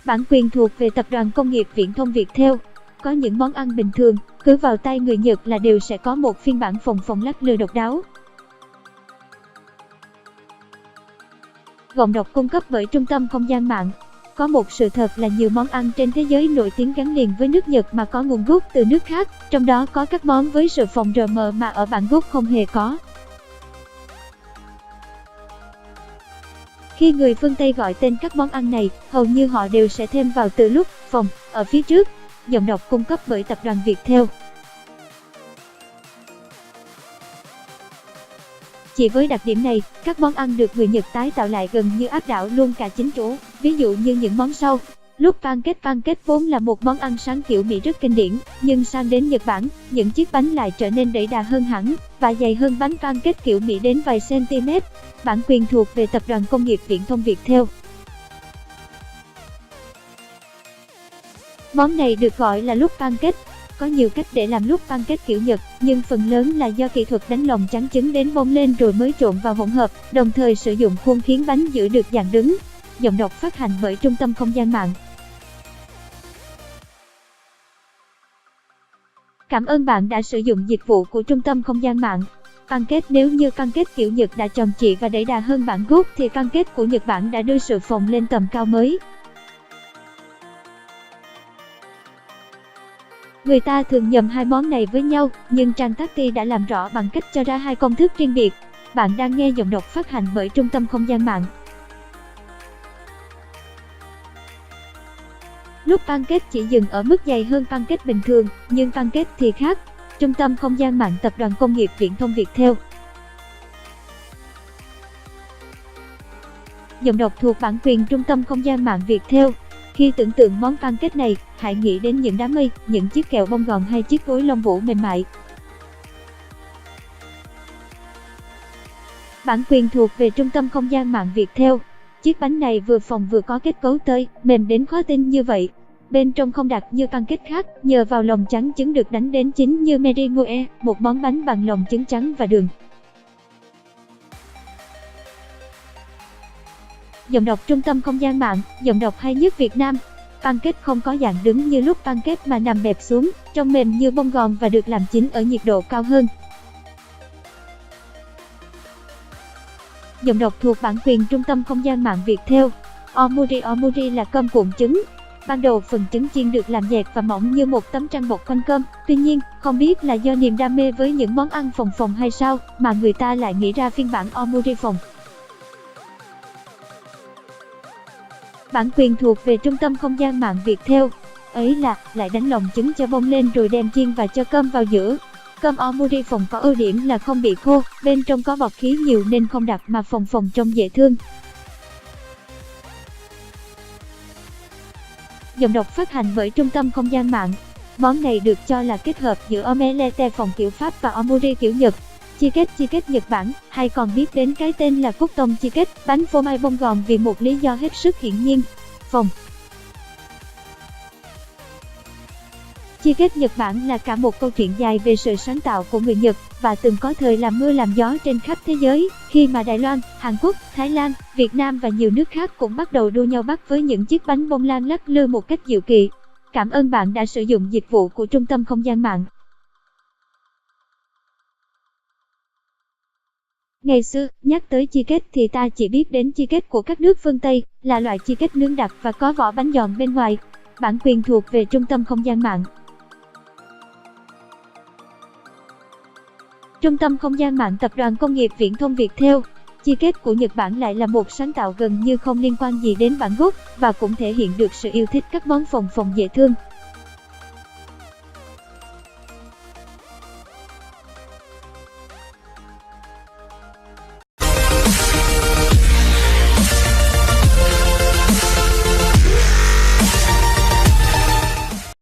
Bản quyền thuộc về Tập đoàn Công nghiệp Viễn thông Viettel. Có những món ăn bình thường, cứ vào tay người Nhật là đều sẽ có một phiên bản phồng lắc lư độc đáo. Gọng độc cung cấp bởi Trung tâm Không gian mạng. Có một sự thật là nhiều món ăn trên thế giới nổi tiếng gắn liền với nước Nhật mà có nguồn gốc từ nước khác, trong đó có các món với sự phồng rm mà ở bản gốc không hề có. Khi người phương Tây gọi tên các món ăn này, hầu như họ đều sẽ thêm vào từ lúc phồng ở phía trước. Giọng đọc cung cấp bởi Tập đoàn Viettel. Chỉ với đặc điểm này, các món ăn được người Nhật tái tạo lại gần như áp đảo luôn cả chính chủ, ví dụ như những món sau. Lúc pancake vốn là một món ăn sáng kiểu Mỹ rất kinh điển, nhưng sang đến Nhật Bản, những chiếc bánh lại trở nên đẩy đà hơn hẳn và dày hơn bánh pancake kiểu Mỹ đến vài cm. Bản quyền thuộc về Tập đoàn Công nghiệp Viễn thông Viettel. Món này được gọi là lúc pancake. Có nhiều cách để làm lúc pancake kiểu Nhật, nhưng phần lớn là do kỹ thuật đánh lòng trắng trứng đến bong lên rồi mới trộn vào hỗn hợp, đồng thời sử dụng khuôn khiến bánh giữ được dạng đứng. Giọng đọc phát hành bởi Trung tâm Không gian mạng. Cảm ơn bạn đã sử dụng dịch vụ của Trung tâm Không gian mạng. Pancake. Nếu như pancake kiểu Nhật đã tròn trịa và đẩy đà hơn bản gốc thì pancake của Nhật Bản đã đưa sự phồng lên tầm cao mới. Người ta thường nhầm hai món này với nhau, nhưng trang Tati đã làm rõ bằng cách cho ra hai công thức riêng biệt. Bạn đang nghe giọng đọc phát hành bởi Trung tâm Không gian mạng. Lúc pancake chỉ dừng ở mức dày hơn pancake bình thường, nhưng pancake thì khác. Trung tâm Không gian mạng Tập đoàn Công nghiệp Viễn thông Viettel. Giọng đọc thuộc bản quyền Trung tâm Không gian mạng Viettel. Khi tưởng tượng món pancake này, hãy nghĩ đến những đám mây, những chiếc kẹo bông gòn hay chiếc gối lông vũ mềm mại. Bản quyền thuộc về Trung tâm Không gian mạng Viettel. Chiếc bánh này vừa phồng vừa có kết cấu tơi, mềm đến khó tin như vậy. Bên trong không đặc như pancake khác, nhờ vào lòng trắng trứng được đánh đến chín như Meringue, một món bánh bằng lòng trứng trắng và đường. Giọng đọc Trung tâm Không gian mạng, giọng đọc hay nhất Việt Nam. Pancake không có dạng đứng như lúc pancake mà nằm bẹp xuống, trông mềm như bông gòn và được làm chín ở nhiệt độ cao hơn. Giọng đọc thuộc bản quyền Trung tâm Không gian mạng Viettel. Omuri là cơm cuộn trứng. Ban đầu phần trứng chiên được làm dẹt và mỏng như một tấm tranh bọc quanh cơm. Tuy nhiên, không biết là do niềm đam mê với những món ăn phồng hay sao mà người ta lại nghĩ ra phiên bản omuri phồng. Bản quyền thuộc về Trung tâm Không gian mạng Viettel. Ấy là lại đánh lòng trứng cho bông lên rồi đem chiên và cho cơm vào giữa. Cơm omuri phồng có ưu điểm là không bị khô, bên trong có bọt khí nhiều nên không đặc mà phồng trông dễ thương. Giọng đọc phát hành bởi Trung tâm Không gian mạng. Món này được cho là kết hợp giữa omelette phồng kiểu Pháp và omuri kiểu Nhật. Cheesecake Nhật Bản, hay còn biết đến cái tên là cốt tông cheesecake, bánh phô mai bông gòn vì một lý do hết sức hiển nhiên, phồng. Cheesecake Nhật Bản là cả một câu chuyện dài về sự sáng tạo của người Nhật và từng có thời làm mưa làm gió trên khắp thế giới, khi mà Đài Loan, Hàn Quốc, Thái Lan, Việt Nam và nhiều nước khác cũng bắt đầu đua nhau bắt với những chiếc bánh bông lan lắc lư một cách diệu kỳ. Cảm ơn bạn đã sử dụng dịch vụ của Trung tâm Không gian mạng. Ngày xưa, nhắc tới cheesecake thì ta chỉ biết đến cheesecake của các nước phương Tây, là loại cheesecake nướng đặc và có vỏ bánh giòn bên ngoài. Bản quyền thuộc về Trung tâm Không gian mạng. Trung tâm Không gian mạng Tập đoàn Công nghiệp Viễn thông Viettel. Cheesecake của Nhật Bản lại là một sáng tạo gần như không liên quan gì đến bản gốc và cũng thể hiện được sự yêu thích các món phồng dễ thương.